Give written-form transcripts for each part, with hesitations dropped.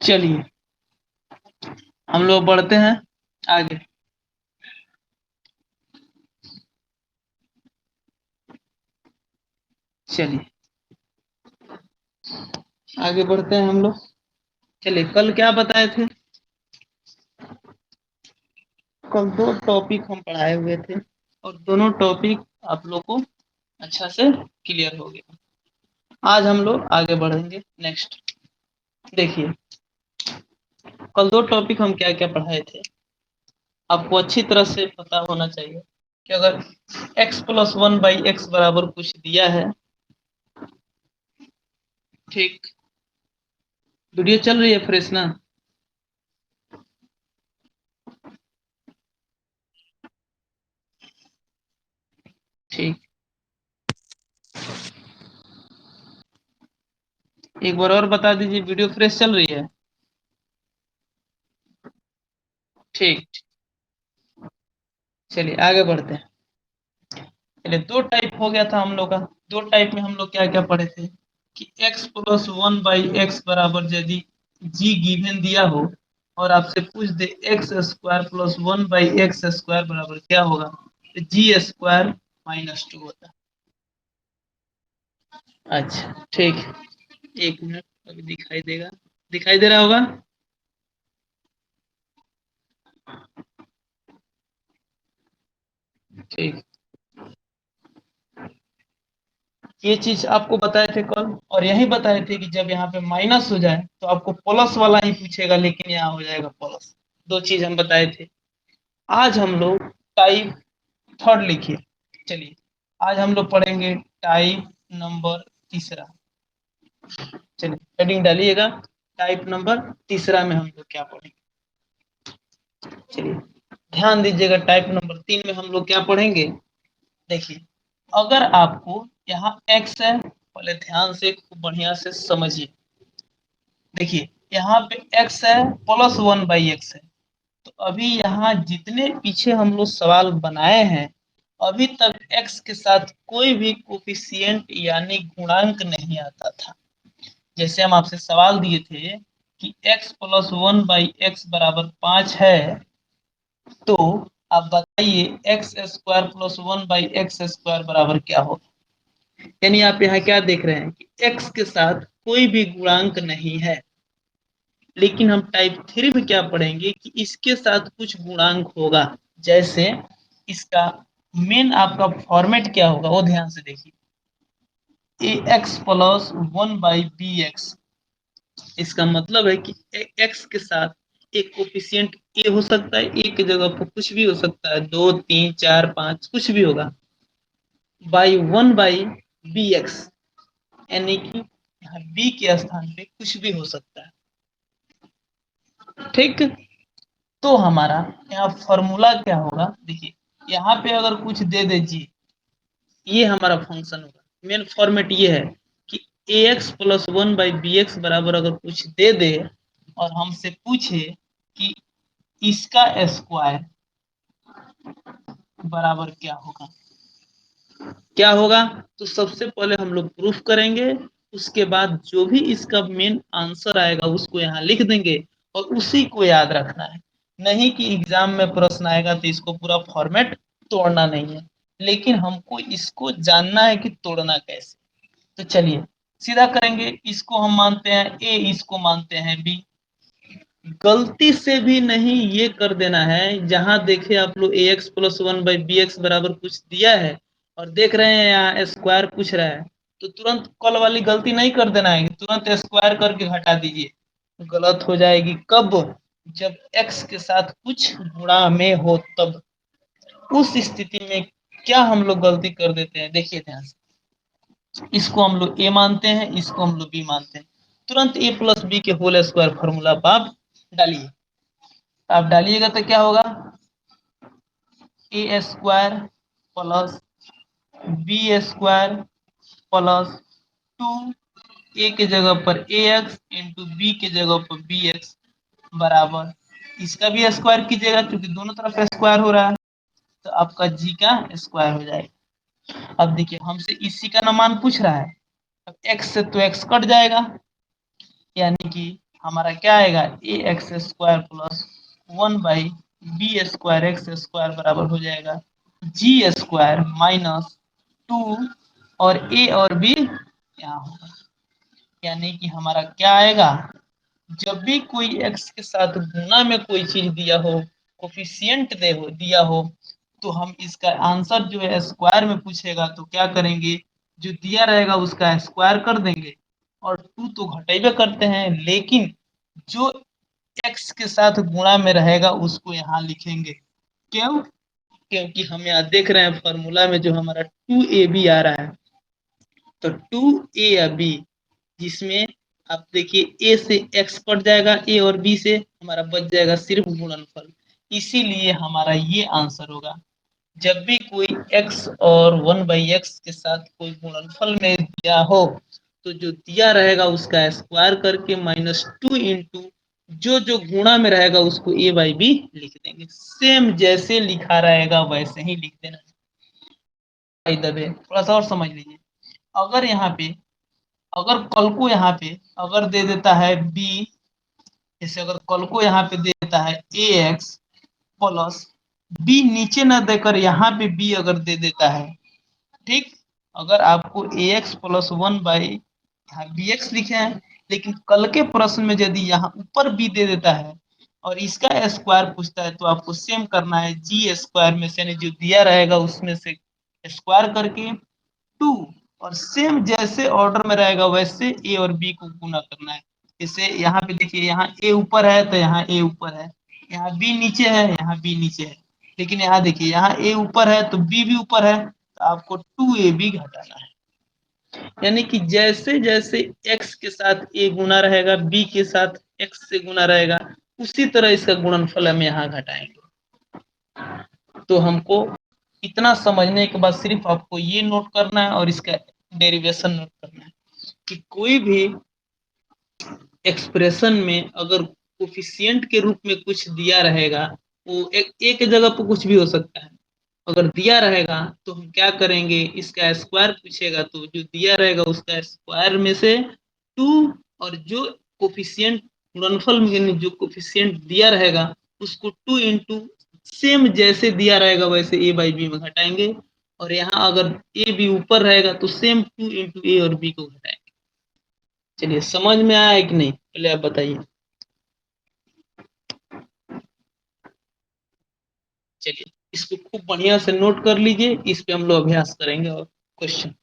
चलिए हम लोग बढ़ते हैं आगे। चलिए आगे बढ़ते हैं हम लोग। चलिए कल क्या बताए थे? कल दो टॉपिक हम पढ़ाए हुए थे और दोनों टॉपिक आप लोग को अच्छा से क्लियर हो गया। आज हम लोग आगे बढ़ेंगे। नेक्स्ट देखिए, कल दो टॉपिक हम क्या क्या पढ़ाए थे आपको अच्छी तरह से पता होना चाहिए कि अगर x plus one by x बराबर कुछ दिया है, ठीक, वीडियो चल रही है फ्रेश ना? ठीक, एक बार और बता दीजिए, वीडियो फ्रेश चल रही है? ठीक, चलिए आगे बढ़ते हैं। चलिए दो टाइप हो गया था हम लोग का। दो टाइप में हम लोग क्या क्या पढ़े थे कि x plus one by x बराबर यदि g गिवन दिया हो और आपसे पूछ दे x square plus one by x square बराबर क्या होगा, तो जी स्क्वायर माइनस टू होता है। अच्छा ठीक, एक मिनट अभी दिखाई देगा, दिखाई दे रहा होगा। ठीक, ये चीज आपको बताए थे कल और यही बताए थे कि जब यहाँ पे माइनस हो जाए तो आपको प्लस वाला ही पूछेगा, लेकिन यहाँ हो जाएगा प्लस। दो चीज हम बताए थे। आज हम लोग टाइप थर्ड लिखिए। चलिए आज हम लोग पढ़ेंगे टाइप नंबर तीसरा। चलिए हेडिंग डालिएगा, टाइप नंबर तीसरा में हम लोग क्या पढ़ेंगे। चलिए ध्यान दीजिएगा, टाइप नंबर तीन में हम लोग क्या पढ़ेंगे। देखिए अगर आपको यहाँ x है, पहले ध्यान से खूब बढ़िया से समझिए। देखिए यहाँ पे x है प्लस वन बाई एक्स है, तो अभी यहाँ जितने पीछे हम लोग सवाल बनाए हैं अभी तक x के साथ कोई भी कोफिशिएंट यानी गुणांक नहीं आता था। जैसे हम आपसे सवाल दिए थे कि x plus one by x बराबर 5 है, तो आप बताइए x square plus one by x square बराबर क्या होगा। यानी आप यहाँ क्या देख रहे हैं कि x के साथ कोई भी गुणांक नहीं है, लेकिन हम टाइप थ्री में क्या पढ़ेंगे कि इसके साथ कुछ गुणांक होगा। जैसे इसका मेन आपका फॉर्मेट क्या होगा वो ध्यान से देखिए, A x plus one by B x. इसका मतलब है कि एक्स के साथ एक कोफिशिएंट ए हो सकता है, ए की जगह पर कुछ भी हो सकता है, दो तीन चार पांच कुछ भी होगा, by one by B X, यानी कि यहाँ बी के स्थान पे कुछ भी हो सकता है। ठीक, तो हमारा यहाँ फॉर्मूला क्या होगा, देखिए यहाँ पे अगर कुछ दे दे जी, ये हमारा फंक्शन होगा। मेन फॉर्मेट ये है कि a x plus one by B x बराबर अगर कुछ दे दे और हमसे पूछे कि इसका स्क्वायर बराबर क्या होगा, क्या होगा, तो सबसे पहले हम लोग प्रूफ करेंगे। उसके बाद जो भी इसका मेन आंसर आएगा उसको यहाँ लिख देंगे और उसी को याद रखना है। नहीं कि एग्जाम में प्रश्न आएगा तो इसको पूरा फॉर्मेट तोड़ना नहीं है, लेकिन हमको इसको जानना है कि तोड़ना कैसे। तो चलिए सीधा करेंगे, इसको हम मानते हैं ए, इसको मानते हैं बी। गलती से भी नहीं ये कर देना है, जहां देखे आप लोग a x plus one by B x बराबर कुछ दिया है और देख रहे हैं यहाँ स्क्वायर पूछ रहा है, तो तुरंत कल वाली गलती नहीं कर देना है, तुरंत स्क्वायर करके घटा दीजिए। गलत हो जाएगी कब, जब x के साथ कुछ गुणा में हो तब। उस स्थिति में क्या हम लोग गलती कर देते हैं, देखिए ध्यान से, इसको हम लोग ए मानते हैं, इसको हम लोग बी मानते हैं, तुरंत ए प्लस बी के होल स्क्वायर फॉर्मूला आप डालिए। आप डालिएगा तो क्या होगा, a square plus b square plus two, a के जगह पर ए एक्स इंटू बी के जगह पर बी एक्स बराबर, इसका भी स्क्वायर कीजिएगा क्योंकि दोनों तरफ स्क्वायर हो रहा है, तो आपका जी का स्क्वायर हो जाएगा। अब देखिए हमसे इसी का ना मान पूछ रहा है, अब एक्स से तो एक्स कट जाएगा, यानी कि हमारा क्या आएगा, a x square plus 1/b² x square बराबर हो जाएगा जी स्क्वायर माइनस 2 और ए और बी यहाँ होगा। यानी कि हमारा क्या आएगा, जब भी कोई x के साथ गुना में कोई चीज दिया हो, कोफिशिएंट दे हो दिया हो, तो हम इसका आंसर जो है स्क्वायर में पूछेगा तो क्या करेंगे, जो दिया रहेगा उसका स्क्वायर कर देंगे। और टू तो घटेबे करते हैं, लेकिन जो x के साथ गुणा में रहेगा उसको यहाँ लिखेंगे। क्यों? क्योंकि हम यहाँ देख रहे हैं फॉर्मूला में जो हमारा 2ab आ रहा है, तो 2a या b, जिसमें आप देखिए a से x कट जाएगा, a और b से हमारा बच जाएगा सिर्फ गुणनफल, इसीलिए हमारा ये आंसर होगा। जब भी कोई x और 1/x के साथ कोई गुणनफल में दिया हो, तो जो दिया रहेगा उसका स्क्वायर करके -2 इंटू जो जो गुणा में रहेगा उसको a/b लिख देंगे। सेम जैसे लिखा रहेगा वैसे ही लिख देना। थोड़ा सा और समझ लीजिए, अगर यहाँ पे अगर कल को यहाँ पे अगर दे देता है b, जैसे अगर कल को यहाँ पे दे देता है ax प्लस b, नीचे न देकर यहाँ पे b अगर दे देता है, ठीक, अगर आपको ax प्लस 1 यहाँ bx लिखे हैं, लेकिन कल के प्रश्न में यदि यहाँ ऊपर b दे देता है और इसका स्क्वायर पूछता है, तो आपको सेम करना है, जी स्क्वायर में से जो दिया रहेगा उसमें से स्क्वायर करके 2, और सेम जैसे ऑर्डर में रहेगा वैसे ए और बी को गुना करना है। जैसे यहाँ पे देखिए, यहाँ ए ऊपर है तो यहाँ ए ऊपर है, यहाँ बी नीचे है, यहाँ बी नीचे है, लेकिन यहाँ देखिए, यहाँ ए ऊपर है तो बी भी ऊपर है, तो आपको 2ab घटाना है। यानी कि जैसे जैसे x के साथ a गुना रहेगा, b के साथ x से गुना रहेगा, उसी तरह इसका गुणनफल हम यहाँ घटाएंगे। तो हमको इतना समझने के बाद सिर्फ आपको ये नोट करना है और इसका डेरिवेशन नोट करना है कि कोई भी एक्सप्रेशन में अगर कोफिशिएंट के रूप में कुछ दिया रहेगा, वो एक जगह पर कुछ भी हो सकता है। अगर दिया रहेगा तो हम क्या करेंगे, इसका स्क्वायर पूछेगा तो जो दिया रहेगा उसका स्क्वायर में से 2, और जो कोफिशिएंट गुणनफल में जो कोफिशिएंट दिया रहेगा उसको 2 इंटू सेम जैसे दिया रहेगा वैसे a/b में घटाएंगे, और यहाँ अगर ए बी ऊपर रहेगा तो सेम 2 इंटू ए और बी को घटाएंगे। चलिए, समझ में आया कि नहीं, पहले आप बताइए। चलिए, इसको खूब बढ़िया से नोट कर लीजिए, इस पे हम लोग अभ्यास करेंगे और क्वेश्चन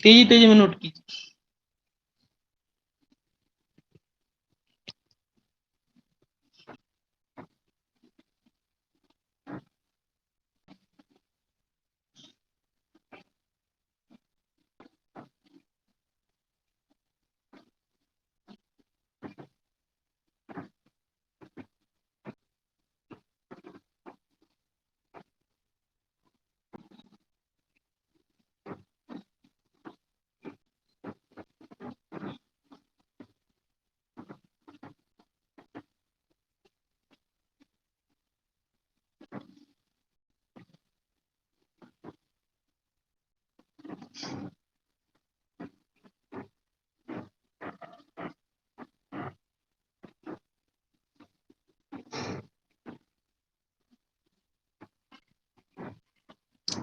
तेजी तेजी में नोट कीजिए।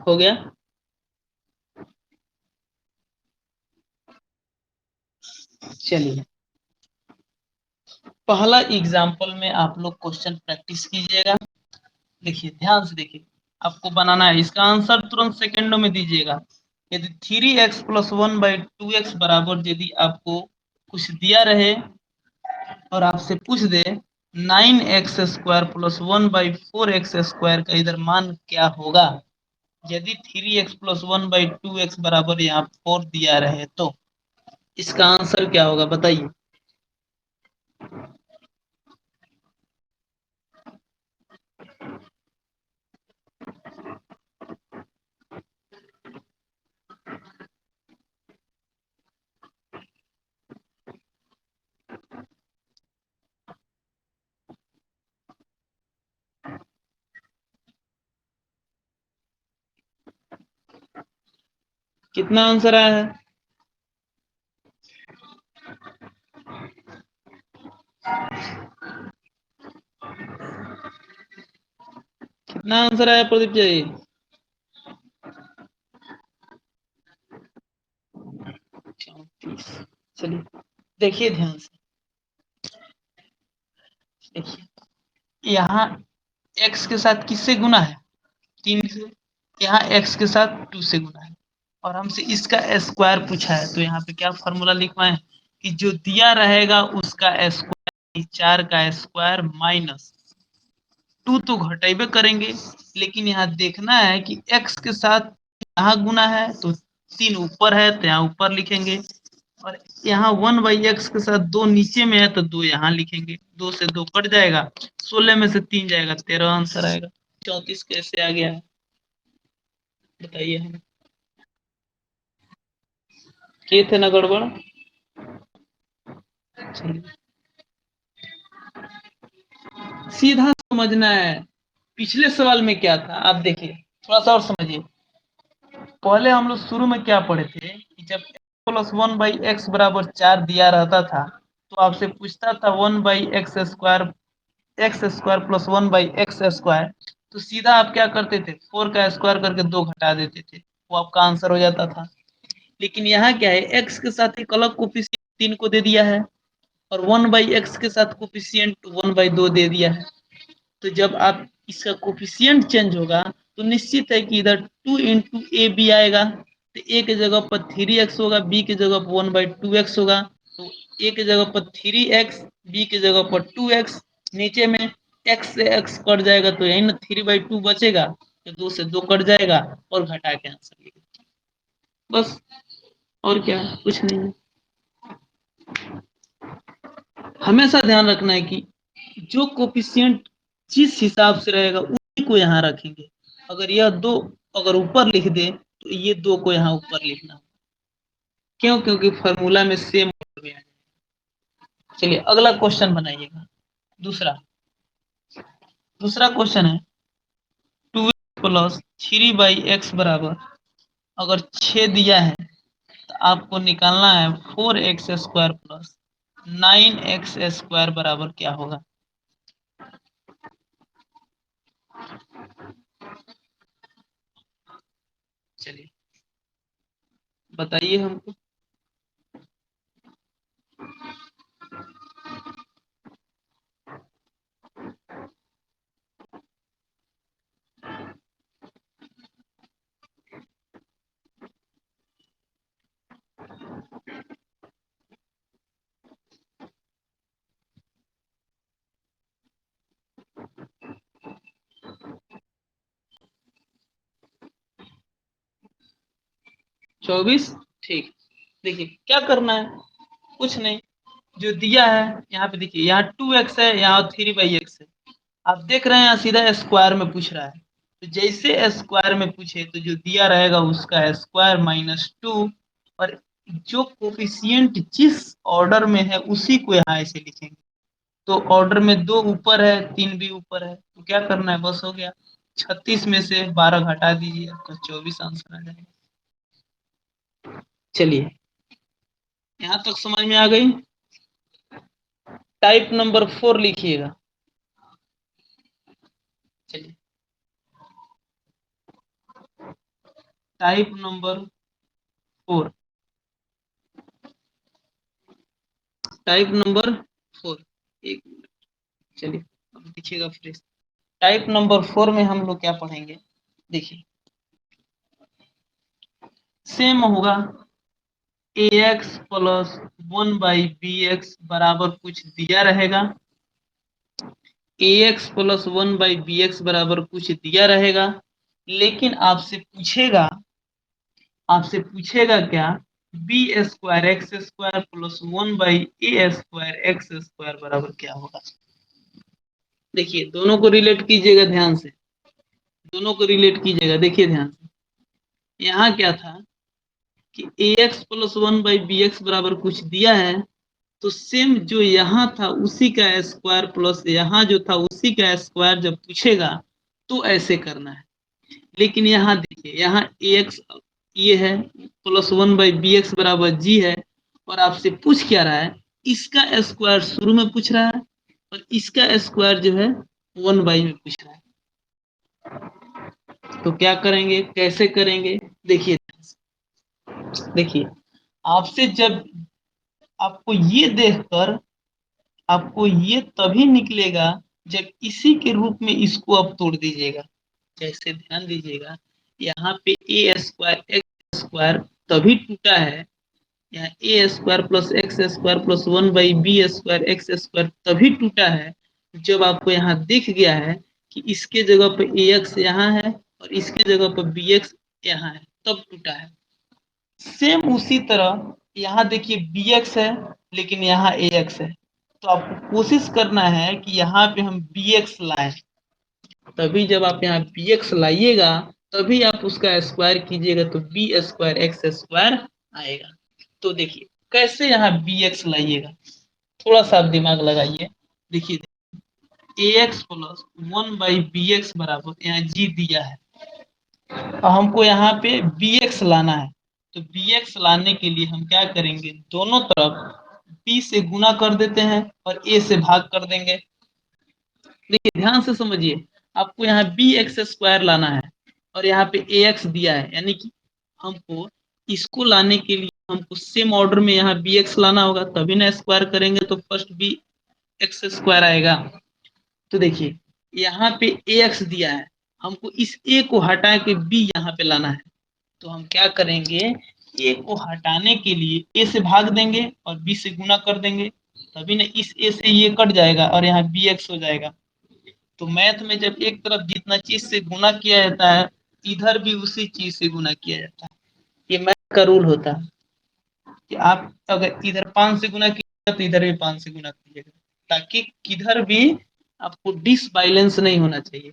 हो गया? चलिए, पहला एग्जाम्पल में आप लोग क्वेश्चन प्रैक्टिस कीजिएगा। देखिए, ध्यान से देखिए, आपको बनाना है, इसका आंसर तुरंत सेकेंडों में दीजिएगा। यदि 3x प्लस 1/2x बराबर यदि आपको कुछ दिया रहे और आपसे पूछ दे 9x² प्लस 1/4x² का इधर मान क्या होगा, यदि 3x प्लस 1/2x बराबर यहाँ 4 दिया रहे, तो इसका आंसर क्या होगा बताइए। कितना आंसर आया है? कितना आंसर आया प्रदीप जी? 34। चलिए देखिए ध्यान से, देखिए यहाँ x के साथ किससे गुना है? 3 से। यहाँ x के साथ 2 से गुना है और हमसे इसका स्क्वायर पूछा है, तो यहाँ पे क्या फॉर्मूला लिखवाएं कि जो दिया रहेगा उसका स्क्वायर, 4 का स्क्वायर माइनस 2 तो घटेबे करेंगे, लेकिन यहाँ देखना है कि x के साथ यहाँ गुना है तो 3 ऊपर है तो यहाँ ऊपर लिखेंगे, और यहाँ 1/x के साथ 2 नीचे में है तो 2 यहाँ लिखेंगे। 2 से 2 कट जाएगा, 16 में से 3 जाएगा, 13 आंसर आएगा। 34 कैसे आ गया है बताइए हमें। किए थे ना गड़बड़? चलिए सीधा समझना है। पिछले सवाल में क्या था आप देखिए, थोड़ा सा और समझिए। पहले हम लोग शुरू में क्या पढ़े थे कि जब x+1/x बराबर 4 दिया रहता था तो आपसे पूछता था 1/x² x² प्लस 1/x², तो सीधा आप क्या करते थे, 4 का स्क्वायर करके 2 घटा देते थे, वो आपका आंसर हो जाता था। लेकिन यहाँ क्या है, x के साथ एक अलग कोफिशिएंट 3 को दे दिया है और 1/x के साथ कोफिशिएंट 1/2 दे दिया है। तो जब आप इसका कोफिशिएंट चेंज होगा तो निश्चित है कि इधर 2 इंटू ए बी आएगा, तो ए की जगह पर 3x होगा, बी की जगह पर 1/2x होगा, तो ए की जगह पर 3x, बी की जगह पर 2x, नीचे में x से x कट जाएगा तो यही ना 3/2 बचेगा, तो 2 से 2 कट जाएगा और घटा के आंसर लिखेगा, बस। और क्या, कुछ नहीं है। हमेशा ध्यान रखना है कि जो कोफिशिएंट जिस हिसाब से रहेगा उसी को यहाँ रखेंगे। अगर यह 2 अगर ऊपर लिख दे तो ये 2 को यहाँ ऊपर लिखना। क्यों? क्योंकि फॉर्मूला में सेम में आ जाए। चलिए अगला क्वेश्चन बनाइएगा। दूसरा दूसरा क्वेश्चन है 2x प्लस 3/x बराबर, अगर 6 दिया है तो आपको निकालना है 4x² प्लस 9x² बराबर क्या होगा? चलिए बताइए हमको। 24। ठीक, देखिए क्या करना है, कुछ नहीं, जो दिया है यहाँ पे देखिए, यहाँ 2x है, यहाँ 3/x है। आप देख रहे हैं यहाँ सीधा स्क्वायर में पूछ रहा है, तो जैसे स्क्वायर में पूछे तो जो दिया रहेगा उसका स्क्वायर माइनस 2, और जो कोफिशिएंट जिस ऑर्डर में है उसी को यहाँ ऐसे लिखेंगे। तो ऑर्डर में 2 ऊपर है, 3 भी ऊपर है, तो क्या करना है, बस हो गया। 36 में से 12 घटा दीजिए तो 24 आंसर आ जाएगा। चलिए यहाँ तक समझ में आ गई। टाइप नंबर 4 लिखिएगा। चलिए टाइप नंबर 4, टाइप नंबर 4, एक मिनट, चलिए अब लिखिएगा फ्रेश। टाइप नंबर 4 में हम लोग क्या पढ़ेंगे, देखिए सेम होगा, ax प्लस 1/bx बराबर कुछ दिया रहेगा, ax प्लस 1/bx बराबर कुछ दिया रहेगा, लेकिन आपसे पूछेगा क्या, b² x² प्लस 1/a² बराबर क्या होगा? देखिए दोनों को रिलेट कीजिएगा ध्यान से, दोनों को रिलेट कीजिएगा, देखिए ध्यान से। यहाँ क्या था कि ax प्लस 1/bx बराबर कुछ दिया है, तो सेम जो यहाँ था उसी का स्क्वायर प्लस यहाँ जो था उसी का स्क्वायर जब पूछेगा तो ऐसे करना है। लेकिन यहाँ देखिए, यहाँ ax ये है, प्लस 1/bx बराबर g है, और आपसे पूछ क्या रहा है इसका स्क्वायर शुरू में पूछ रहा है और इसका स्क्वायर जो है 1/, में पूछ रहा है। तो क्या करेंगे, कैसे करेंगे, देखिए देखिए आपसे जब आपको ये देखकर आपको ये तभी निकलेगा जब इसी के रूप में इसको आप तोड़ दीजिएगा। जैसे ध्यान दीजिएगा, यहाँ पे ए स्क्वायर एक्स स्क्वायर तभी टूटा है, यहाँ a square plus x square plus 1/b square x square तभी टूटा है जब आपको यहाँ दिख गया है कि इसके जगह पे ए एक्स यहाँ है और इसके जगह पे बी एक्स यहाँ है, तब टूटा है। सेम उसी तरह यहाँ देखिए बी एक्स है लेकिन यहाँ ए एक्स है, तो आपको कोशिश करना है कि यहाँ पे हम बी एक्स लाएं। तभी जब आप यहाँ बी एक्स लाइएगा तभी आप उसका स्क्वायर कीजिएगा तो बी स्क्वायर एक्स स्क्वायर आएगा। तो देखिए कैसे यहाँ बी एक्स लाइएगा, थोड़ा सा आप दिमाग लगाइए। देखिए ए एक्स प्लस 1/bx बराबर यहाँ जी दिया है और हमको यहाँ पे बी एक्स लाना है। तो बी एक्स लाने के लिए हम क्या करेंगे, दोनों तरफ b से गुना कर देते हैं और a से भाग कर देंगे। देखिए ध्यान से समझिए, आपको यहाँ बी एक्स स्क्वायर लाना है और यहाँ पे ए एक्स दिया है, यानी कि हमको इसको लाने के लिए हमको सेम ऑर्डर में यहाँ बी एक्स लाना होगा, तभी ना स्क्वायर करेंगे तो फर्स्ट बी एक्स स्क्वायर आएगा। तो देखिए यहाँ पे ए एक्स दिया है, हमको इस ए को हटा के बी यहाँ पे लाना है। तो हम क्या करेंगे, ए को हटाने के लिए ए से भाग देंगे और बी से गुना कर देंगे, तभी ना इस ए से ये कट जाएगा और यहाँ बी एक्स हो जाएगा। तो मैथ में जब एक तरफ जितना चीज से गुना किया जाता है इधर भी उसी चीज से गुना किया जाता है। ये मैथ का रूल होता है कि आप अगर इधर 5 से गुना कीजिएगा तो इधर भी 5 से गुना कीजिएगा, ताकि किधर भी आपको डिसबैलेंस नहीं होना चाहिए।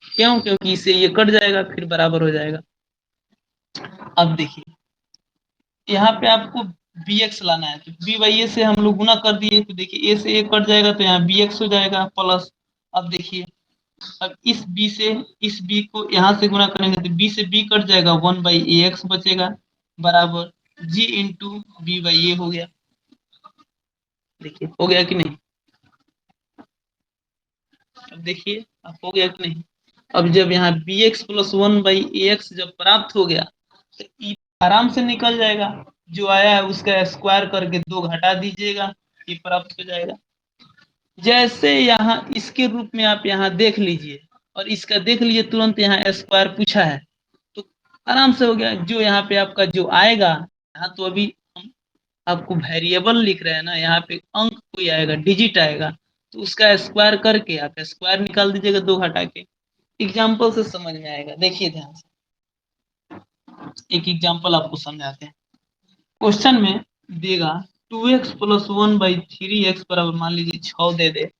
क्यों, क्योंकि इससे ये कट जाएगा फिर बराबर हो जाएगा। अब देखिए यहाँ पे आपको बी एक्स लाना है, तो बी बाई ए से हम लोग गुना कर दिए, तो देखिए ए से ए कट जाएगा तो यहाँ बी एक्स हो जाएगा प्लस। अब देखिए अब इस b से इस b को यहाँ से गुना करेंगे तो b से b कट जाएगा, 1/ax बचेगा बराबर g इंटू बी बाई ए हो गया। देखिए हो गया कि नहीं, अब देखिए अब हो गया कि नहीं। अब जब यहाँ बी एक्स प्लस 1/ax जब प्राप्त हो गया तो e आराम से निकल जाएगा, जो आया है उसका स्क्वायर करके 2 घटा दीजिएगा, ये प्राप्त हो जाएगा। जैसे यहाँ इसके रूप में आप यहाँ देख लीजिए और इसका देख लीजिए, तुरंत यहाँ स्क्वायर पूछा है तो आराम से हो गया। जो यहाँ पे आपका जो आएगा, यहाँ तो अभी हम आपको वेरिएबल लिख रहे हैं ना, यहाँ पे अंक कोई आएगा, डिजिट आएगा, तो उसका स्क्वायर करके आप स्क्वायर निकाल दीजिएगा 2 घटा के। एग्जाम्पल से समझ में आएगा, देखिए ध्यान से एक एग्जाम्पल आपको समझाते हैं। क्वेश्चन में देगा 2x प्लस 1/3x बराबर मान लीजिए 6 दे दे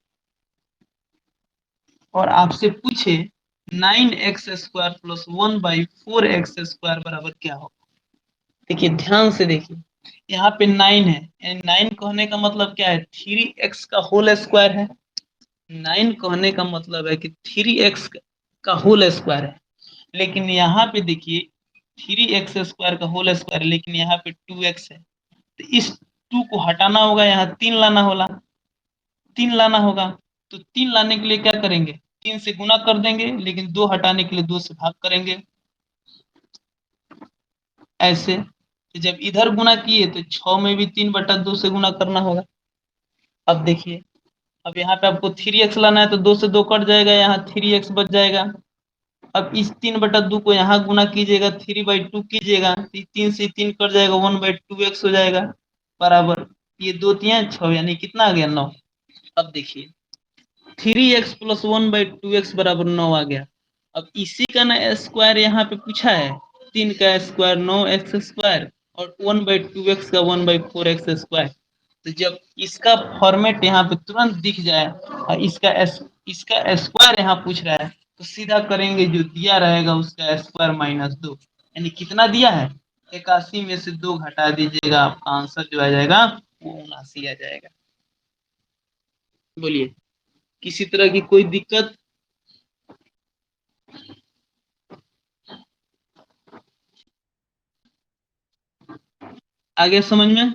और आपसे पूछे 9x square plus 1/4x square बराबर क्या होगा। देखिए ध्यान से देखिए, यहाँ पे 9 है, यानी 9 कहने का मतलब क्या है, 3x का होल स्क्वायर है। 9 कहने का मतलब है कि 3x का होल स्क्वायर है, लेकिन यहाँ पे देखिए 3x स्क्वायर का होल स्क्वायर है लेकिन यहाँ पे 2x है, तो इस 2 को हटाना होगा, यहाँ 3 लाना होगा, 3 लाना होगा। तो 3 लाने के लिए क्या करेंगे, 3 से गुना कर देंगे, लेकिन 2 हटाने के लिए 2 से भाग करेंगे। ऐसे तो जब इधर गुना किए तो 6 में भी 3/2 से गुना करना होगा। अब देखिए अब यहाँ पे आपको 3x लाना है तो 2 से 2 कट जाएगा, यहाँ 3x बच जाएगा। अब इस 3/2 को यहाँ गुना कीजिएगा, 3/2 कीजिएगा, 3 से 3 कट जाएगा, 1/2x हो जाएगा बराबर, ये 2 3 6 यानी कितना आ गया 9। अब देखिए 3x प्लस 1/2x बराबर 9 आ गया। अब इसी का ना स्क्वायर यहाँ पे पूछा है, 3 का स्क्वायर 9x स्क्वायर और 1/2x का 1/4x स्क्वायर। तो जब इसका फॉर्मेट यहाँ पे तुरंत दिख जाए और इसका स्क्वायर यहाँ पूछ रहा है तो सीधा करेंगे, जो दिया रहेगा उसका स्क्वायर -2, यानी कितना दिया है 81 में से 2 घटा दीजिएगा, आपका आंसर जो आ जाएगा वो 79 आ जाएगा। बोलिए किसी तरह की कोई दिक्कत, आगे समझ में।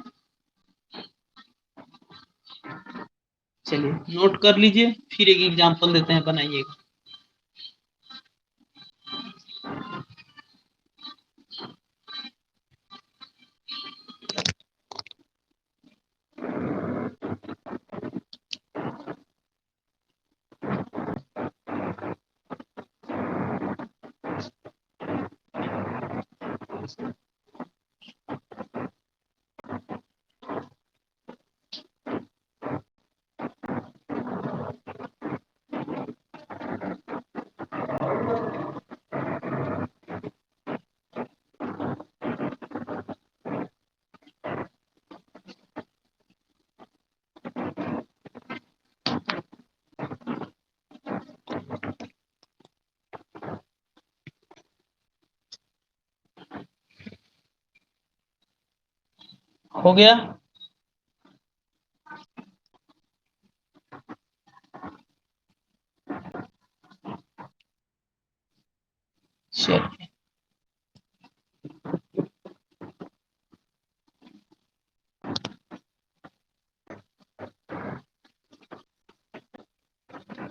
चलिए नोट कर लीजिए, फिर एक एग्जांपल देते हैं, बनाइएगा। हो गया। चलिए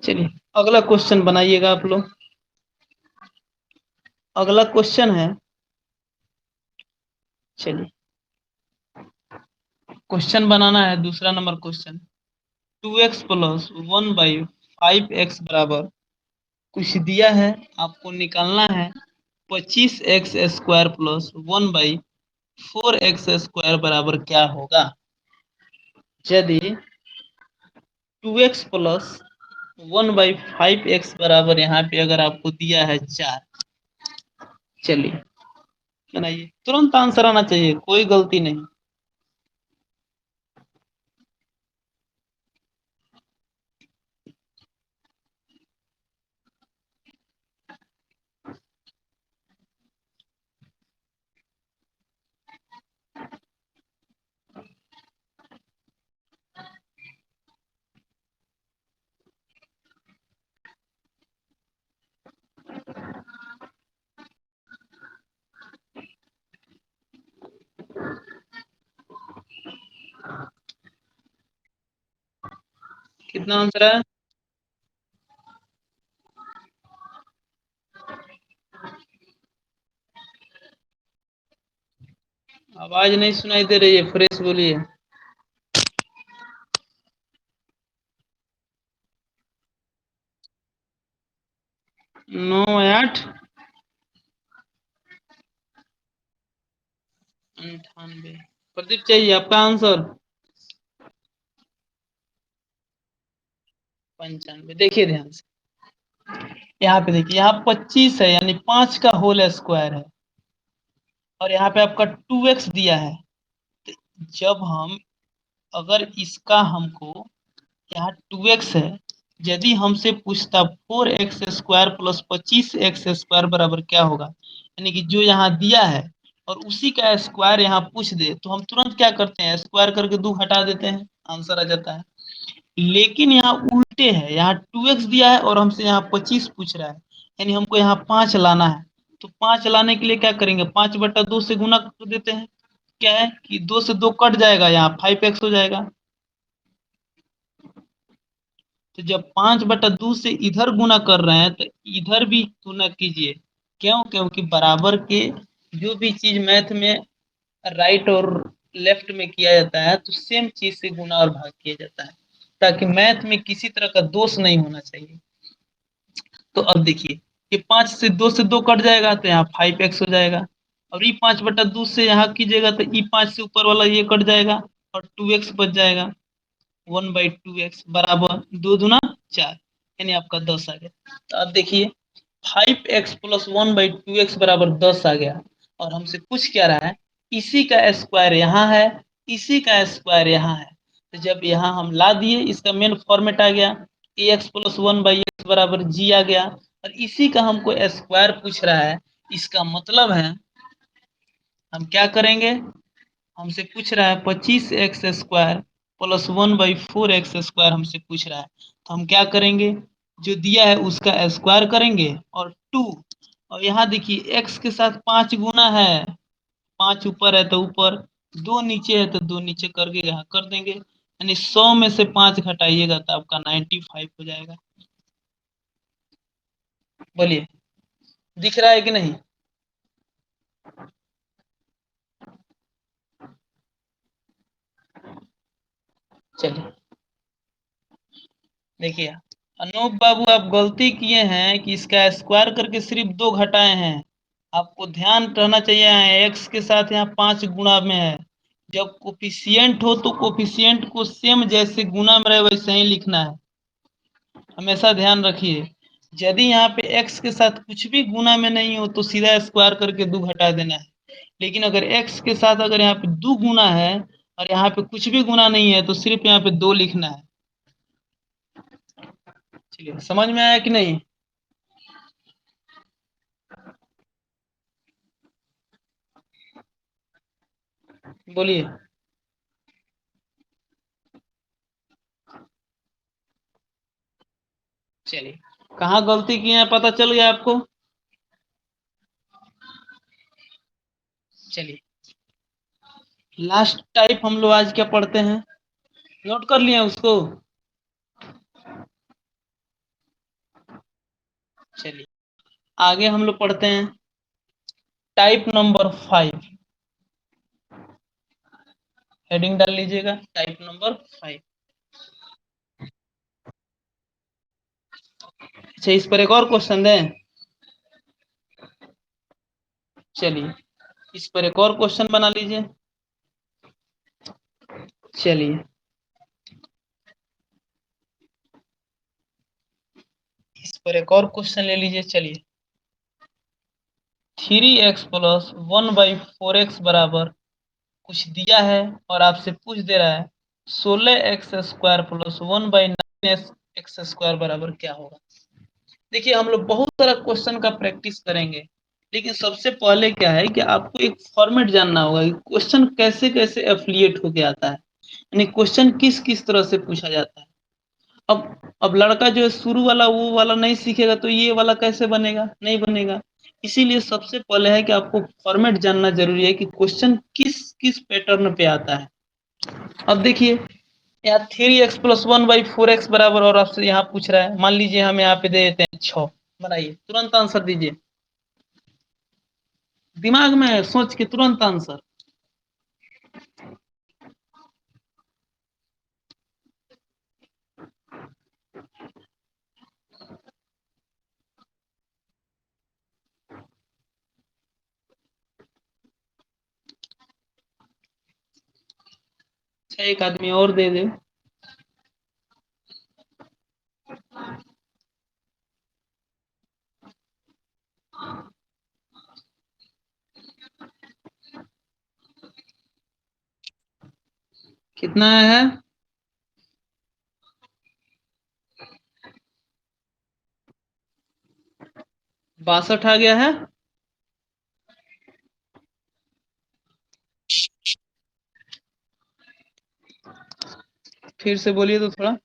चलिए अगला क्वेश्चन बनाइएगा आप लोग। अगला क्वेश्चन है, चलिए क्वेश्चन बनाना है, दूसरा number question. 2x plus 1/5x बराबर कुछ दिया है, आपको निकालना है 25x² प्लस 1/4x² बराबर क्या होगा। यदि 2x प्लस 1/5x बराबर यहाँ पे अगर आपको दिया है 4, चलिए बनाइए, तुरंत आंसर आना चाहिए, कोई गलती नहीं। कितना आंसर है? आवाज नहीं सुनाई दे रही है, फ्रेश बोलिए। 9 8 98। प्रदीप चाहिए आपका आंसर? 95। देखिए ध्यान से, यहाँ पे देखिए, यहाँ 25 है यानी 5 का होल स्क्वायर है, और यहाँ पे आपका 2x दिया है। तो जब हम, अगर इसका हमको, यहाँ 2x है, यदि हमसे पूछता 4x² प्लस 25x² बराबर क्या होगा, यानी कि जो यहाँ दिया है और उसी का स्क्वायर यहाँ पूछ दे, तो हम तुरंत क्या करते हैं, स्क्वायर करके 2 हटा देते हैं, आंसर आ जाता है। लेकिन यहाँ उल्टे है, यहाँ 2x दिया है और हमसे यहाँ 25 पूछ रहा है, यानी हमको यहाँ 5 लाना है। तो 5 लाने के लिए क्या करेंगे, 5/2 से गुना कर देते हैं। क्या है कि 2 से 2 कट जाएगा, यहाँ 5x हो जाएगा। तो जब 5/2 से इधर गुना कर रहे हैं तो इधर भी गुना कीजिए। क्यों? क्योंकि बराबर के जो भी चीज मैथ में राइट और लेफ्ट में किया जाता है, तो सेम चीज से गुना और भाग किया जाता है, ताकि मैथ में किसी तरह का दोष नहीं होना चाहिए। तो अब देखिए, ये 5 से 2 से 2 कट जाएगा, तो यहाँ 5x हो जाएगा। और ये 5/2 से यहाँ कीजिएगा तो ये 5 से ऊपर वाला ये कट जाएगा और 2x बच जाएगा। 1/2x बराबर 2 दूना 4, यानी आपका 10 आ गया। तो अब देखिए, 5x प्लस 1/2x बराबर 10 आ गया, और हमसे पूछ क्या रहा है, इसी का स्क्वायर यहाँ है, इसी का स्क्वायर यहाँ है। तो जब यहाँ हम ला दिए, इसका मेन फॉर्मेट आ गया, ax प्लस 1/x बराबर g आ गया, और इसी का हमको स्क्वायर पूछ रहा है। इसका मतलब है हम क्या करेंगे, हमसे पूछ रहा है 25x² प्लस 1/4x² हमसे पूछ रहा है, तो हम क्या करेंगे, जो दिया है उसका स्क्वायर करेंगे और 2, और यहाँ देखिए x के साथ 5 गुना है, 5 ऊपर है तो ऊपर, 2 नीचे है तो 2 नीचे करके यहाँ कर देंगे, यानी 100 में से 5 घटाइएगा तो आपका 95 हो जाएगा। बोलिए, दिख रहा है कि नहीं? चलिए देखिए, अनूप बाबू आप गलती किए हैं कि इसका स्क्वायर करके सिर्फ 2 घटाए हैं। आपको ध्यान रहना चाहिए, एक्स के साथ यहाँ 5 गुणा में है। जब कोफिशिएंट हो तो कोफिशिएंट को सेम जैसे गुणा में रहे वैसे ही लिखना है, हमेशा ध्यान रखिए। यदि यहाँ पे x के साथ कुछ भी गुना में नहीं हो तो सीधा स्क्वायर करके 2 घटा देना है। लेकिन अगर x के साथ अगर यहाँ पे 2 गुना है और यहाँ पे कुछ भी गुना नहीं है तो सिर्फ यहाँ पे 2 लिखना है। चलिए, समझ में आया कि नहीं? बोलिए। चलिए, कहाँ गलती किए हैं पता चल गया आपको? चलिए, लास्ट टाइप हम लोग आज क्या पढ़ते हैं, नोट कर लिए उसको? चलिए, आगे हम लोग पढ़ते हैं टाइप नंबर 5। हेडिंग डाल लीजिएगा, टाइप नंबर 5। अच्छा, इस पर एक और क्वेश्चन दें? चलिए, इस पर एक और क्वेश्चन बना लीजिए। चलिए, इस पर एक और क्वेश्चन ले लीजिए। चलिए, 3x प्लस 1/4x बराबर कुछ दिया है और आपसे पूछ दे रहा है 16x² प्लस 1/9x² बराबर क्या होगा। देखिए, हम लोग बहुत सारा क्वेश्चन का प्रैक्टिस करेंगे, लेकिन सबसे पहले क्या है कि आपको एक फॉर्मेट जानना होगा कि क्वेश्चन कैसे कैसे एफिलिएट होके आता है, यानी क्वेश्चन किस किस तरह से पूछा जाता है। अब लड़का जो है शुरू वाला वो वाला नहीं सीखेगा तो ये वाला कैसे बनेगा, नहीं बनेगा। इसीलिए सबसे पहले है कि आपको फॉर्मेट जानना जरूरी है कि क्वेश्चन किस किस पैटर्न पे आता है। अब देखिए, यहाँ 3x+1/4x बराबर और आपसे यहाँ पूछ रहा है, मान लीजिए हम यहाँ पे दे देते हैं 6। बनाइए, तुरंत आंसर दीजिए, दिमाग में सोच के तुरंत आंसर। अच्छा, एक आदमी और दे दे। कितना है? 62 आ गया है। फिर से बोलिए तो थोड़ा।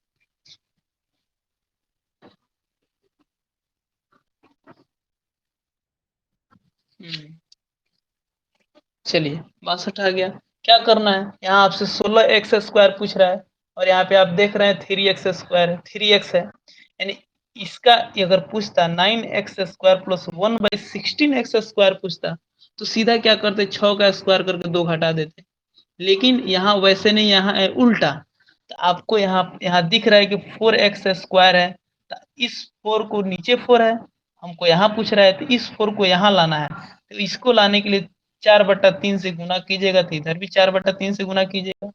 चलिए, 62 आ गया। क्या करना है, यहाँ आपसे 16x² पूछ रहा है और यहाँ पे आप देख रहे हैं 3x² है, 3x है, यानी इसका अगर पूछता 9x² प्लस 1/16x² पूछता तो सीधा क्या करते, 6 का स्क्वायर करके 2 घटा देते। लेकिन यहाँ वैसे नहीं, यहाँ है उल्टा। तो आपको यहाँ यहाँ दिख रहा है कि 4x² है, तो इस 4 को नीचे 4 है, हमको यहाँ पूछ रहा है तो इस 4 को यहाँ लाना है। तो इसको लाने के लिए 4/3 से गुना कीजिएगा, तो इधर भी 4/3 से गुना कीजिएगा।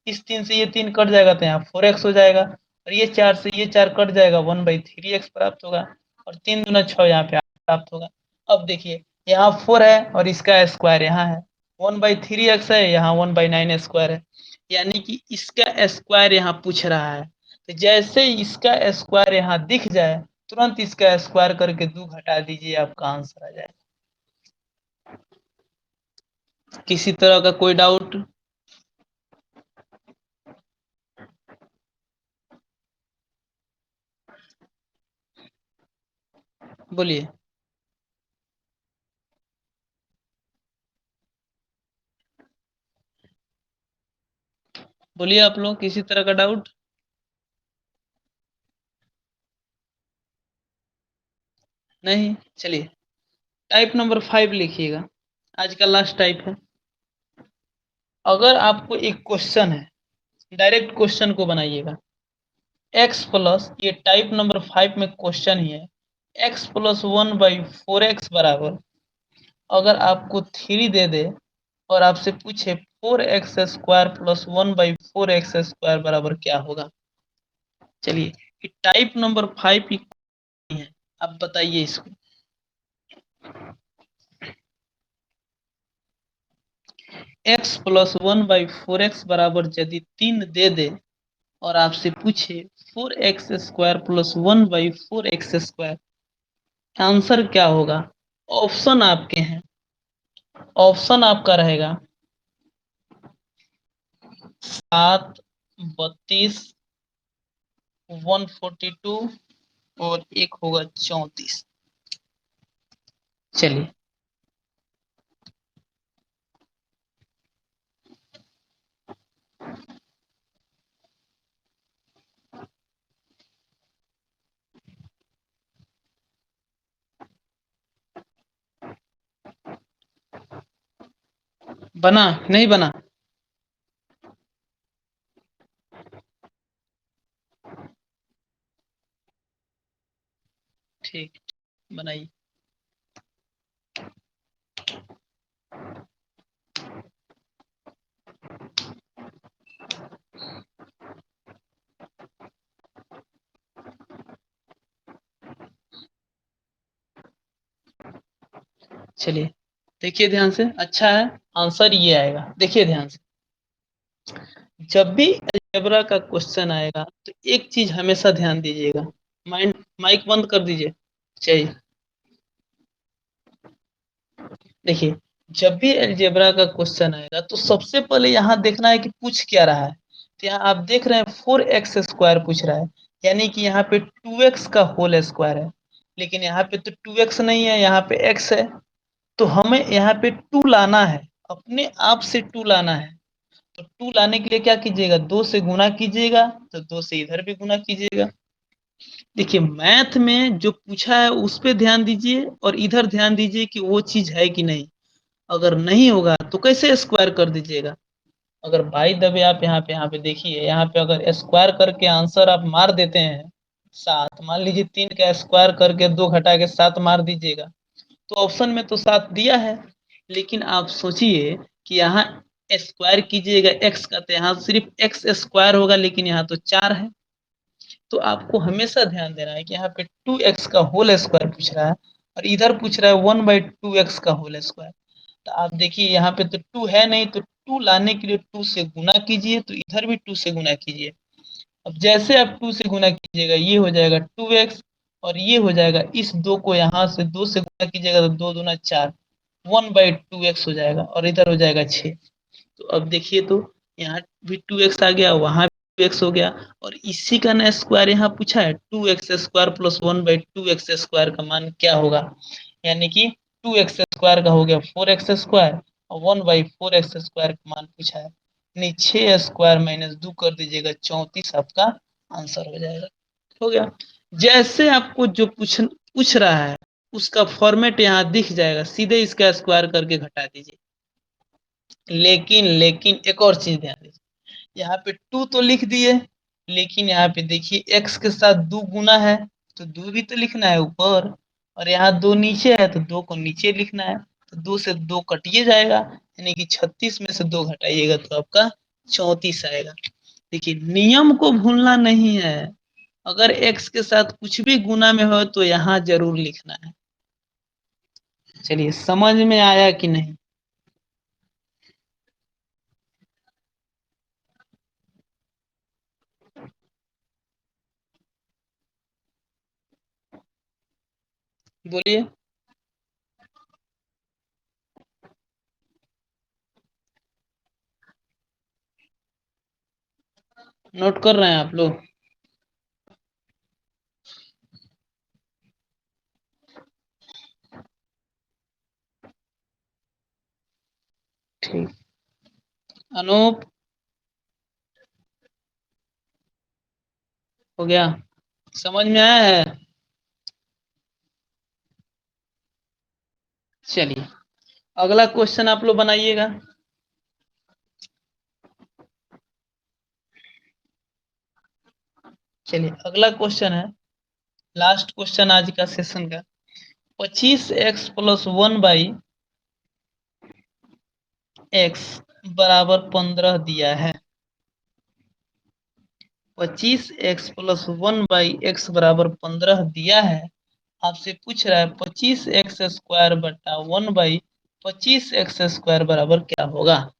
इस 3 से ये 3 कट जाएगा तो यहाँ 4x हो जाएगा, और ये 4 से ये 4 कट जाएगा, 1/3x प्राप्त होगा, और 3 दूना 6 यहाँ पे प्राप्त होगा। अब देखिए, यहाँ 4 है और इसका स्क्वायर यहाँ है, 1/3x है, यहाँ 1/9 स्क्वायर है, यानी कि इसका स्क्वायर यहाँ पूछ रहा है। तो जैसे इसका स्क्वायर यहाँ दिख जाए, तुरंत इसका स्क्वायर करके 2 घटा दीजिए, आपका आंसर आ जाएगा। किसी तरह का कोई डाउट? बोलिए। बोलिए आप लोग, किसी तरह का डाउट? नहीं, चलिए टाइप नंबर 5 लिखिएगा। आज का लास्ट टाइप है। अगर आपको एक क्वेश्चन है, डायरेक्ट क्वेश्चन को बनाइएगा। x प्लस, ये टाइप नंबर 5 में क्वेश्चन ही है, x प्लस 1/4x बराबर, अगर आपको 3 दे दे और आपसे पूछे 4x² प्लस 1/4x² बराबर क्या होगा? चलिए, ये टाइप नंबर 5 ही है, आप बताइए इसको। x प्लस 1/4x बराबर यदि 3 दे दे और आपसे पूछे 4x² प्लस 1/4x², आंसर क्या होगा? ऑप्शन आपके हैं। ऑप्शन आपका रहेगा 7, 32, 142 और एक होगा 34। चलिए, बना नहीं बना? ठीक, बनाइए। चलिए, देखिए ध्यान से, अच्छा है, आंसर ये आएगा। देखिए ध्यान से, जब भी अलजेब्रा का क्वेश्चन आएगा तो एक चीज हमेशा ध्यान दीजिएगा। माइंड, माइक बंद कर दीजिए। चाहिए, देखिए, जब भी अलजेब्रा का क्वेश्चन आएगा तो सबसे पहले यहाँ देखना है कि पूछ क्या रहा है। तो यहाँ आप देख रहे हैं 4x² पूछ रहा है, यानी कि यहाँ पे 2x का होल स्क्वायर है। लेकिन यहाँ पे तो 2x नहीं है, यहाँ पे x है। तो हमें यहाँ पे 2 लाना है, अपने आप से 2 लाना है। तो 2 लाने के लिए क्या कीजिएगा, 2 से गुना कीजिएगा, तो 2 से इधर भी गुना कीजिएगा। देखिए, मैथ में जो पूछा है उस पे ध्यान दीजिए और इधर ध्यान दीजिए कि वो चीज है कि नहीं। अगर नहीं होगा तो कैसे स्क्वायर कर दीजिएगा। अगर बाई द वे आप यहाँ पे देखिए, यहाँ पे अगर स्क्वायर करके आंसर आप मार देते हैं 7, मान लीजिए 3 का स्क्वायर करके 2 घटा के 7 मार दीजिएगा, तो ऑप्शन में तो 7 दिया है। लेकिन आप सोचिए कि यहाँ स्क्वायर कीजिएगा x का, तो यहाँ सिर्फ x स्क्वायर होगा, लेकिन यहाँ तो 4 है। तो आपको हमेशा ध्यान देना है कि यहाँ पे 2x का होल स्क्वायर पूछ रहा है और इधर पूछ रहा है 1/2x का होल स्क्वायर। तो आप देखिए, यहाँ पे तो 2 है नहीं, तो 2 लाने के लिए 2 से गुना कीजिए, तो इधर भी 2 से गुना कीजिए। अब जैसे आप 2 से गुना कीजिएगा, ये हो जाएगा 2x, और ये हो जाएगा, इस 2 को यहाँ से 2 से गुना कीजिएगा तो 2 दूना 4, 1/2x हो जाएगा, और इधर हो जाएगा 6। तो अब देखिए, तो यहाँ भी 2x आ गया, वहां भी 2x हो गया, और इसी का ना स्क्वायर यहाँ पूछा है, 2x² प्लस 1/2x² का मान क्या होगा? यानी कि 2x² का हो गया 4x² और 1/4x² का मान पूछा है, यानी 6 स्क्वायर -2 कर दीजिएगा, 34 आपका आंसर हो जाएगा। हो गया। जैसे आपको जो पूछ रहा है उसका फॉर्मेट यहाँ दिख जाएगा, सीधे इसका स्क्वायर करके घटा दीजिए। लेकिन एक और चीज ध्यान दीजिए, यहाँ पे 2 तो लिख दिए, लेकिन यहाँ पे देखिए x के साथ 2 गुना है, तो 2 भी तो लिखना है ऊपर, और यहाँ 2 नीचे है तो 2 को नीचे लिखना है। तो 2 से 2 कटिए जाएगा, यानी कि 36 में से 2 घटाइएगा तो आपका 34 आएगा। देखिए, नियम को भूलना नहीं है। अगर x के साथ कुछ भी गुना में हो तो यहाँ जरूर लिखना है। चलिए, समझ में आया कि नहीं? बोलिए। नोट कर रहे हैं आप लोग? ठीक। अनूप, हो गया, समझ में आया है? चलिए अगला क्वेश्चन आप लोग बनाइएगा। चलिए अगला क्वेश्चन है, लास्ट क्वेश्चन आज का सेशन का। 25x प्लस 1/x बराबर 15 दिया है। 25x प्लस 1/x बराबर 15 दिया है। आपसे पूछ रहा है 25x² बटा 1/25x² बराबर क्या होगा।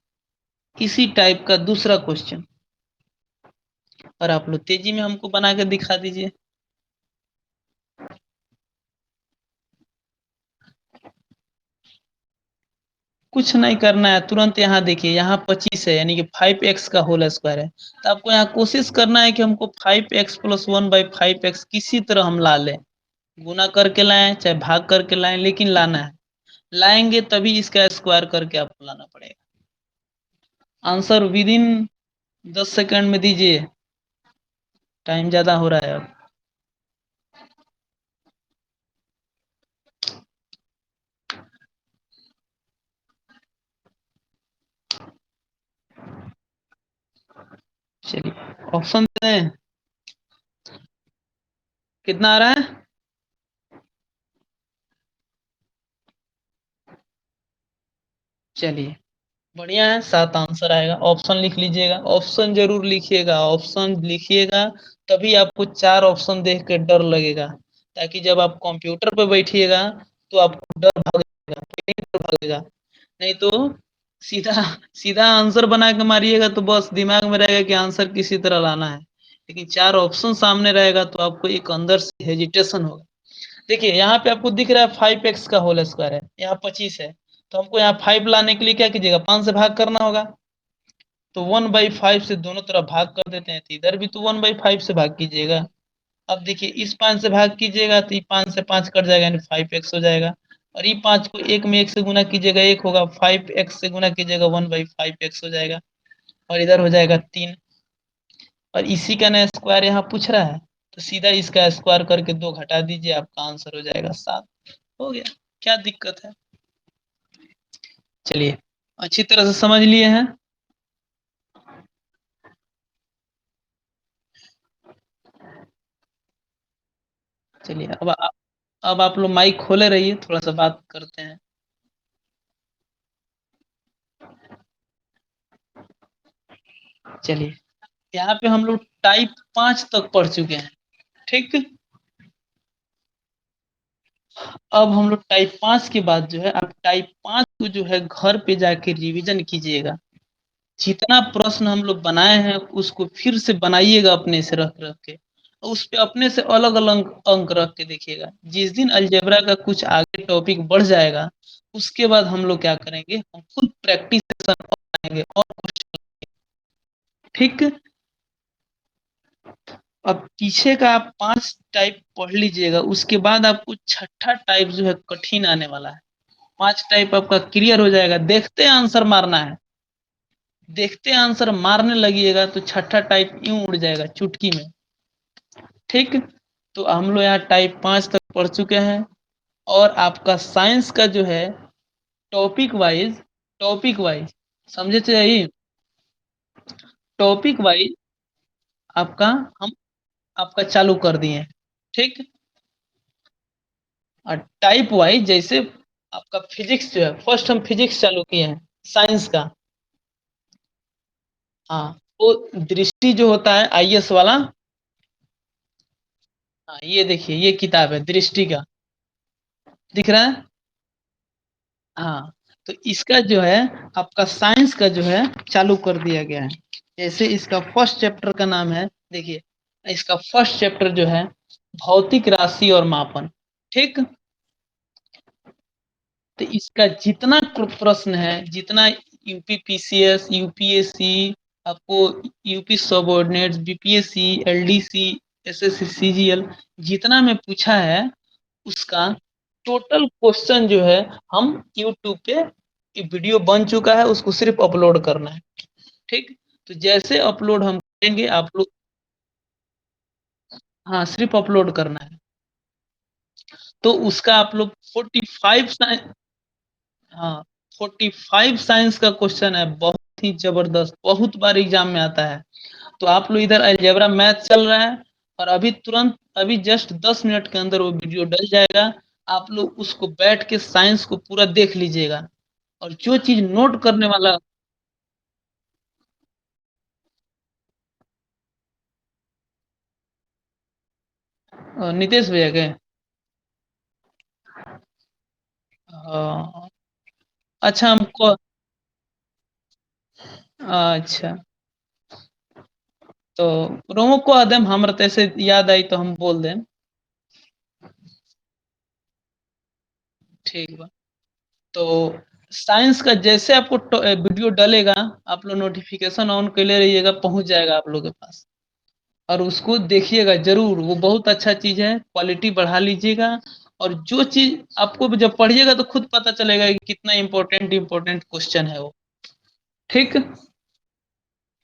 इसी टाइप का दूसरा क्वेश्चन, और आप लोग तेजी में हमको बना के दिखा दीजिए। कुछ नहीं करना है, तुरंत यहाँ देखिए, यहाँ 25 है यानी कि 5x का होल स्क्वायर है। तो आपको यहाँ कोशिश करना है कि हमको 5x प्लस 1/5x किसी तरह हम ला लें, गुना करके लाएं चाहे भाग करके लाएं, लेकिन लाना है। लाएंगे तभी इसका स्क्वायर करके आपको लाना पड़ेगा। आंसर विद इन 10 सेकंड में दीजिए, टाइम ज्यादा हो रहा है अब। चलिए ऑप्शन दें, कितना आ रहा है? चलिए बढ़िया है, 7 आंसर आएगा। ऑप्शन लिख लीजिएगा, ऑप्शन जरूर लिखिएगा, ऑप्शन लिखिएगा तभी आपको 4 ऑप्शन देख के डर लगेगा, ताकि जब आप कंप्यूटर पे बैठिएगा तो आपको डर भागेगा। नहीं तो सीधा सीधा आंसर बना के मारिएगा तो बस दिमाग में रहेगा कि आंसर किसी तरह लाना है, लेकिन 4 ऑप्शन सामने रहेगा तो आपको एक अंदर से हेजिटेशन होगा। देखिए यहाँ पे आपको दिख रहा है 5x का होल स्क्वायर है, यहाँ 25 है, तो हमको यहाँ 5 लाने के लिए क्या कीजिएगा, 5 से भाग करना होगा। तो 1/5 से दोनों तरफ भाग कर देते हैं, तो इधर भी तो 1/5 से भाग कीजिएगा। अब देखिए इस 5 से भाग कीजिएगा तो ये 5 से 5 कट जाएगा यानी 5x हो जाएगा, और ये 5 को 1 में 1 से गुना कीजिएगा 1 होगा, 5x से गुना कीजिएगा 1/5x हो जाएगा, और इधर हो जाएगा 3। और इसी का ना स्क्वायर यहाँ पूछ रहा है, तो सीधा इसका स्क्वायर करके 2 घटा दीजिए, आपका आंसर हो जाएगा 7। हो गया, क्या दिक्कत है? चलिए अच्छी तरह से समझ लिए हैं। चलिए अब आप लोग माइक खोले रहिए, थोड़ा सा बात करते हैं। चलिए यहाँ पे हम लोग टाइप 5 तक पढ़ चुके हैं, ठीक। अब हम लोग टाइप 5 के बाद जो है, आप टाइप 5 को जो है घर पे जाके रिवीजन कीजिएगा। जितना प्रश्न हम लोग बनाए हैं उसको फिर से बनाइएगा अपने से रख रख के, और उस पे अपने से अलग अलग अंक रख के देखिएगा। जिस दिन अलजेब्रा का कुछ आगे टॉपिक बढ़ जाएगा, उसके बाद हम लोग क्या करेंगे, हम खुद प्रैक्टिस सेशन बनाएंगे और कुछ, ठीक। अब पीछे का आप 5 टाइप पढ़ लीजिएगा, उसके बाद आपको छठा टाइप जो है कठिन आने वाला है। 5 टाइप आपका क्लियर हो जाएगा, देखते आंसर मारना है, देखते आंसर मारने लगिएगा तो छठा टाइप यूं उड़ जाएगा चुटकी में, ठीक। तो हम लोग यहाँ टाइप 5 तक पढ़ चुके हैं, और आपका साइंस का जो है टॉपिक वाइज समझे चाहिए, टॉपिक वाइज आपका हम आपका चालू कर दिए हैं, ठीक। और टाइप वाइज जैसे आपका फिजिक्स जो है, फर्स्ट हम फिजिक्स चालू किए हैं साइंस का। हाँ, वो दृष्टि जो होता है आईएएस वाला, हाँ ये देखिए ये किताब है दृष्टि का, दिख रहा है। हाँ, तो इसका जो है आपका साइंस का जो है चालू कर दिया गया है। जैसे इसका फर्स्ट चैप्टर का नाम है, देखिए इसका फर्स्ट चैप्टर जो है भौतिक राशि और मापन, ठीक। तो इसका जितना प्रश्न है, जितना यूपीपीसीएस, यूपीएससी, आपको UP subordinates, BPSC, LDC, SSC, CGL, जितना में पूछा है उसका टोटल क्वेश्चन जो है हम यूट्यूब पे वीडियो बन चुका है, उसको सिर्फ अपलोड करना है, ठीक। तो जैसे अपलोड हम करेंगे आप लोग, हाँ, सिर्फ़ अपलोड करना है। तो उसका आप लोग 45 साइ हाँ, 45 साइंस का क्वेश्चन है, बहुत ही ज़बरदस्त, बहुत बार एग्ज़ाम में आता है। तो आप लोग इधर अलजेब्रा मैथ चल रहा है और अभी तुरंत अभी जस्ट 10 मिनट के अंदर वो वीडियो डल जाएगा। आप लोग उसको बैठ के साइंस को पूरा देख लीजिएगा और जो चीज़ नोट करने वाला नितेश भैया के? हाँ, अच्छा हमको अच्छा, तो रोमो को आदेम हमरा तैसे याद आई तो हम बोल दें, ठीक बा। तो साइंस का जैसे आपको वीडियो डलेगा, आप लोग नोटिफ़िकेशन ऑन कैले रहिएगा, पहुँच जाएगा आप लोगों के पास। और उसको देखिएगा ज़रूर, वो बहुत अच्छा चीज़ है, क्वालिटी बढ़ा लीजिएगा और जो चीज़ आपको जब पढ़िएगा तो खुद पता चलेगा कि कितना इम्पोर्टेंट इम्पोर्टेंट क्वेश्चन है वो, ठीक?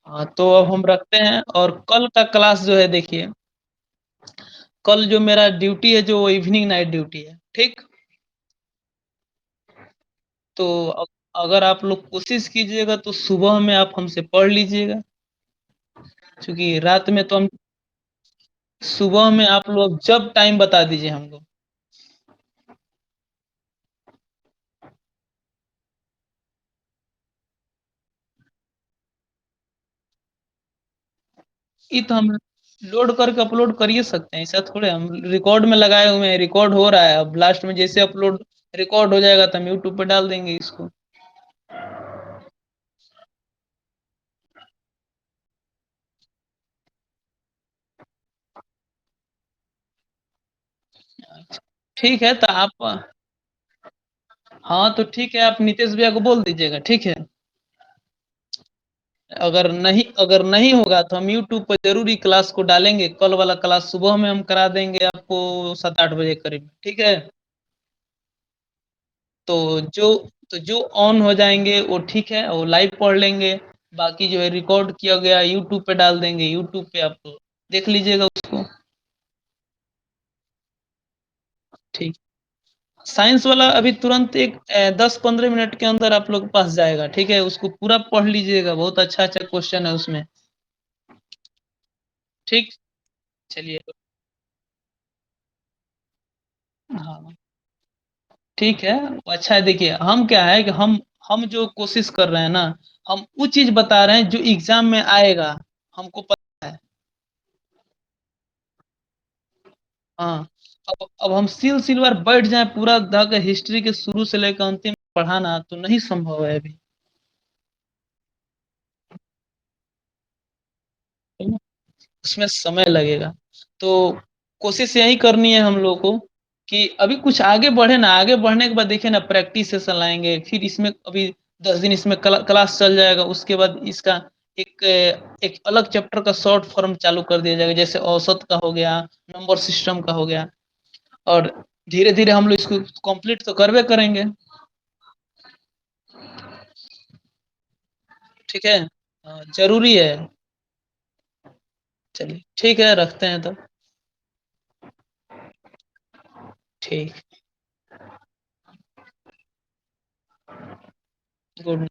हाँ, तो अब हम रखते हैं और कल का क्लास जो है देखिए, कल जो मेरा ड्यूटी है जो इवनिंग नाइट ड्यूटी है, ठीक? तो अगर आप लोग कोशिश कीजिएगा तो सुबह में आप हमसे पढ़ लीजिएगा, क्योंकि रात में तो हम सुबह में आप लोग जब टाइम बता दीजिए हमको। ये तो हम लोड करके अपलोड कर ही सकते हैं, ऐसा थोड़े हम रिकॉर्ड में लगाए हुए हैं, रिकॉर्ड हो रहा है, अब लास्ट में जैसे अपलोड रिकॉर्ड हो जाएगा तो हम यूट्यूब पे डाल देंगे इसको। अच्छा, ठीक है तो आप हाँ, तो ठीक है आप नितेश भैया को बोल दीजिएगा, ठीक है? अगर नहीं होगा तो हम यूट्यूब पर ज़रूर ही क्लास को डालेंगे, कल वाला क्लास सुबह में हम करा देंगे आपको 7-8 बजे करीब, ठीक है? तो जो तो जो ऑन हो जाएँगे वो ठीक है, वो लाइव पढ़ लेंगे, बाकी जो है रिकॉर्ड किया गया यूट्यूब पे डाल देंगे, यूट्यूब पे आप देख लीजिएगा उसको, ठीक। साइंस वाला अभी तुरंत एक 10-15 मिनट के अंदर आप लोग के पास जाएगा, ठीक है? उसको पूरा पढ़ लीजिएगा, बहुत अच्छा-अच्छा क्वेश्चन है उसमें, ठीक? चलिए, हाँ, ठीक है, अच्छा है देखिए, हम क्या है कि हम जो कोशिश कर रहे हैं ना, हम वो चीज़ बता रहे हैं जो एग्ज़ाम में आएगा, हमको पता है। हाँ, अब हम सिलसिलेवार बैठ जाएँ पूरा द के हिस्ट्री के शुरू से लेकर अंतिम पढ़ाना तो नहीं संभव है अभी, है ना? उसमें समय लगेगा। तो कोशिश यही करनी है हम लोग को कि अभी कुछ आगे बढ़े ना, आगे बढ़ने के बाद देखिए ना प्रैक्टिस सेशन लाएँगे, फिर इसमें अभी 10 दिन इसमें क्लास चल जाएगा, उसके बाद इसका एक एक अलग चैप्टर का शॉर्ट फॉर्म चालू कर दिया जाएगा, जैसे औसत का हो गया, नंबर सिस्टम का हो गया और धीरे-धीरे हम लोग इसको कंप्लीट तो करबे करेंगे, ठीक है? ज़रूरी है। चलिए, ठीक है रखते हैं तब, ठीक, गुड